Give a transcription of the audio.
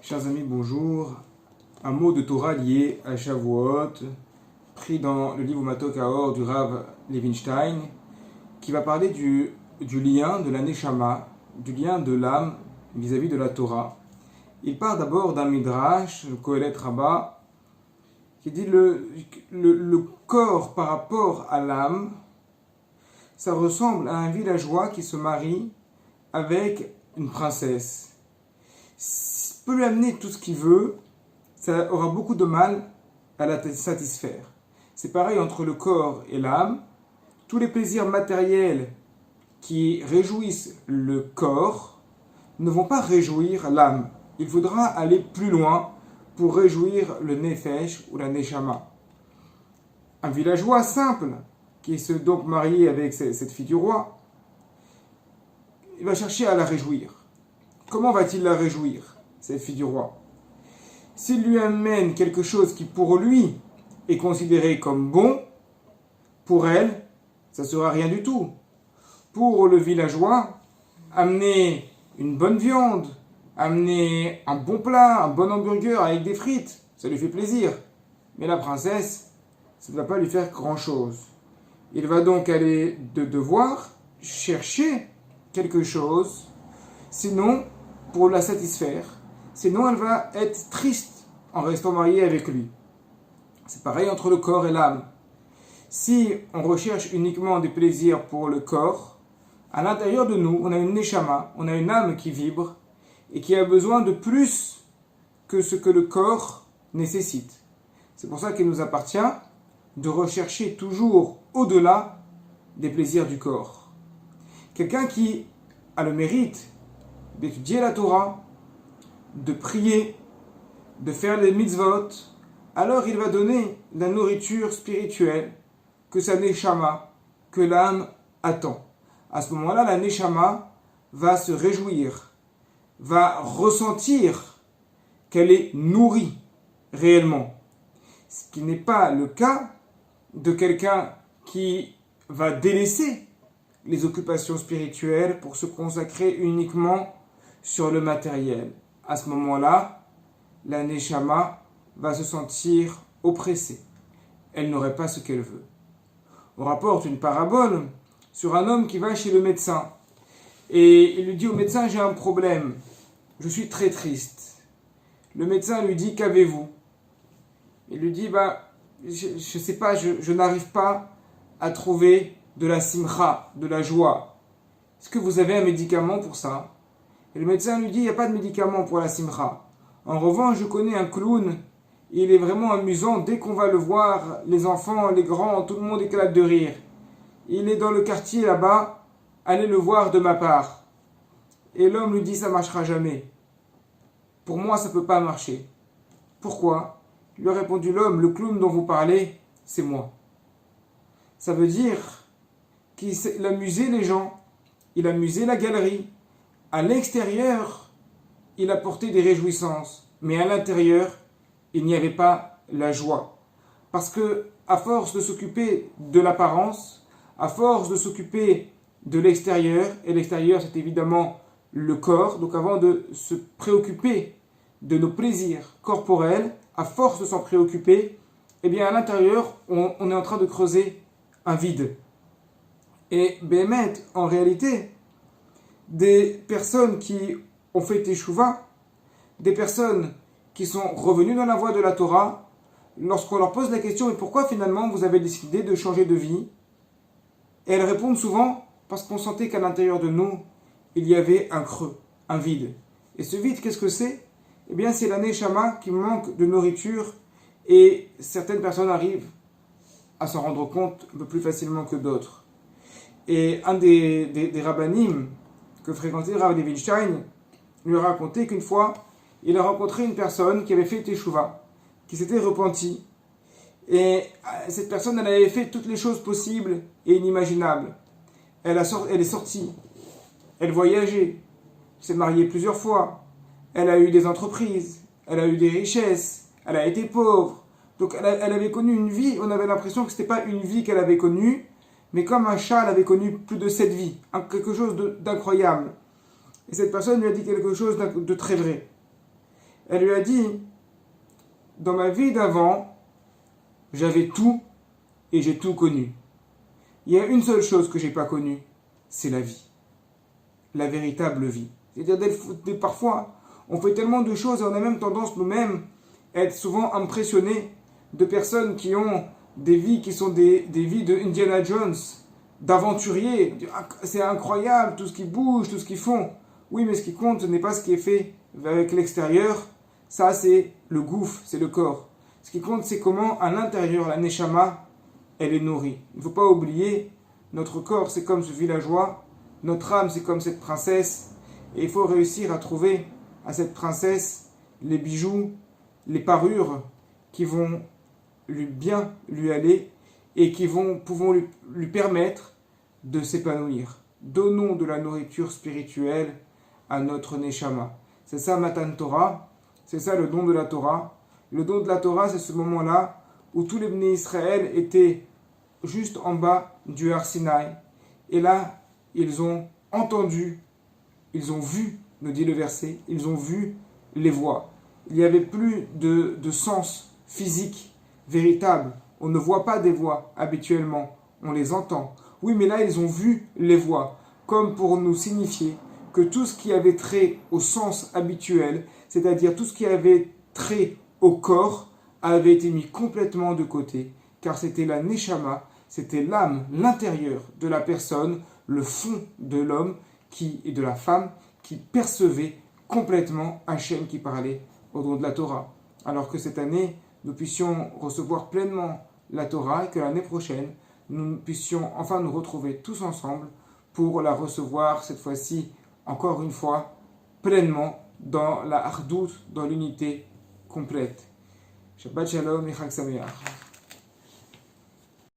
Chers amis, bonjour. Un mot de Torah lié à Shavuot, pris dans le livre Matok Haor du Rav Levinstein, qui va parler du lien de la Neshama, du lien de l'âme vis-à-vis de la Torah. Il part d'abord d'un Midrash, le Kohelet Rabbah, qui dit le corps par rapport à l'âme, ça ressemble à un villageois qui se marie avec une princesse. Il peut lui amener tout ce qu'il veut, ça aura beaucoup de mal à la satisfaire. C'est pareil entre le corps et l'âme. Tous les plaisirs matériels qui réjouissent le corps ne vont pas réjouir l'âme. Il faudra aller plus loin pour réjouir le nefesh ou la neshama. Un villageois simple qui s'est donc marié avec cette fille du roi, il va chercher à la réjouir. Comment va-t-il la réjouir, cette fille du roi? S'il lui amène quelque chose qui pour lui est considéré comme bon, pour elle, ça ne sera rien du tout. Pour le villageois, amener une bonne viande, amener un bon plat, un bon hamburger avec des frites, ça lui fait plaisir. Mais la princesse, ça ne va pas lui faire grand-chose. Il va donc aller devoir chercher quelque chose, sinon pour la satisfaire. Sinon, elle va être triste en restant mariée avec lui. C'est pareil entre le corps et l'âme. Si on recherche uniquement des plaisirs pour le corps, à l'intérieur de nous, on a une neshama, on a une âme qui vibre et qui a besoin de plus que ce que le corps nécessite. C'est pour ça qu'il nous appartient de rechercher toujours au-delà des plaisirs du corps. Quelqu'un qui a le mérite d'étudier la Torah, de prier, de faire les mitzvot, alors il va donner la nourriture spirituelle que sa neshama, que l'âme attend. À ce moment-là, la neshama va se réjouir, va ressentir qu'elle est nourrie réellement. Ce qui n'est pas le cas de quelqu'un qui va délaisser les occupations spirituelles pour se consacrer uniquement sur le matériel. À ce moment-là, la neshama va se sentir oppressée. Elle n'aurait pas ce qu'elle veut. On rapporte une parabole sur un homme qui va chez le médecin. Et il lui dit au médecin, j'ai un problème. Je suis très triste. Le médecin lui dit, qu'avez-vous? Il lui dit, je sais pas, je n'arrive pas à trouver de la simcha, de la joie. Est-ce que vous avez un médicament pour ça? Et le médecin lui dit, il n'y a pas de médicament pour la simcha. En revanche, je connais un clown, il est vraiment amusant. Dès qu'on va le voir, les enfants, les grands, tout le monde éclate de rire. Il est dans le quartier là-bas, allez le voir de ma part. Et l'homme lui dit, ça ne marchera jamais. Pour moi, ça ne peut pas marcher. Pourquoi? Il lui a répondu l'homme, le clown dont vous parlez, c'est moi. Ça veut dire qu'il amusait les gens, il amusait la galerie. À l'extérieur, il apportait des réjouissances, mais à l'intérieur, il n'y avait pas la joie. Parce que, à force de s'occuper de l'apparence, à force de s'occuper de l'extérieur, et l'extérieur c'est évidemment le corps, donc avant de se préoccuper de nos plaisirs corporels, à force de s'en préoccuper, eh bien à l'intérieur, on est en train de creuser un vide. Et Béhémet, en réalité, des personnes qui ont fait teshuva, des personnes qui sont revenues dans la voie de la Torah, lorsqu'on leur pose la question, mais pourquoi finalement vous avez décidé de changer de vie? Et elles répondent souvent, parce qu'on sentait qu'à l'intérieur de nous, il y avait un creux, un vide. Et ce vide, qu'est-ce que c'est? Eh bien, c'est la neshama qui manque de nourriture, et certaines personnes arrivent à s'en rendre compte un peu plus facilement que d'autres. Et un des rabbanim que fréquentait Rav Levinstein lui a raconté qu'une fois, il a rencontré une personne qui avait fait teshuva, qui s'était repentie. Et cette personne, elle avait fait toutes les choses possibles et inimaginables. Elle est sortie, elle voyageait, s'est mariée plusieurs fois, elle a eu des entreprises, elle a eu des richesses, elle a été pauvre. Donc elle avait connu une vie, on avait l'impression que ce n'était pas une vie qu'elle avait connue, mais comme un chat, elle avait connu plus de 7 vies, quelque chose d'incroyable. Et cette personne lui a dit quelque chose de très vrai. Elle lui a dit, dans ma vie d'avant, j'avais tout et j'ai tout connu. Il y a une seule chose que j'ai pas connue, c'est la vie. La véritable vie. C'est-à-dire, parfois, on fait tellement de choses et on a même tendance nous-mêmes à être souvent impressionnés de personnes qui ont des vies qui sont des vies de Indiana Jones, d'aventuriers. C'est incroyable tout ce qu'ils bougent, tout ce qu'ils font. Oui, mais ce qui compte, ce n'est pas ce qui est fait avec l'extérieur. Ça, c'est le gouffre, c'est le corps. Ce qui compte, c'est comment, à l'intérieur, la neshama, elle est nourrie. Il ne faut pas oublier, notre corps, c'est comme ce villageois. Notre âme, c'est comme cette princesse. Et il faut réussir à trouver à cette princesse les bijoux, les parures qui vont bien lui aller et qui pouvons lui permettre de s'épanouir. Donnons de la nourriture spirituelle à notre neshama. C'est ça Matan Torah, c'est ça le don de la Torah. Le don de la Torah, c'est ce moment-là où tous les Bnei Israël étaient juste en bas du Har Sinaï. Et là, ils ont entendu, ils ont vu, nous dit le verset, ils ont vu les voix. Il n'y avait plus de sens physique véritable. On ne voit pas des voix habituellement, on les entend. Oui, mais là, ils ont vu les voix, comme pour nous signifier que tout ce qui avait trait au sens habituel, c'est-à-dire tout ce qui avait trait au corps, avait été mis complètement de côté, car c'était la neshama, c'était l'âme, l'intérieur de la personne, le fond de l'homme et de la femme qui percevait complètement Hachem qui parlait au don de la Torah. Alors que cette année, nous puissions recevoir pleinement la Torah et que l'année prochaine, nous puissions enfin nous retrouver tous ensemble pour la recevoir cette fois-ci, encore une fois, pleinement dans la hardout, dans l'unité complète. Shabbat Shalom et Chag Sameach.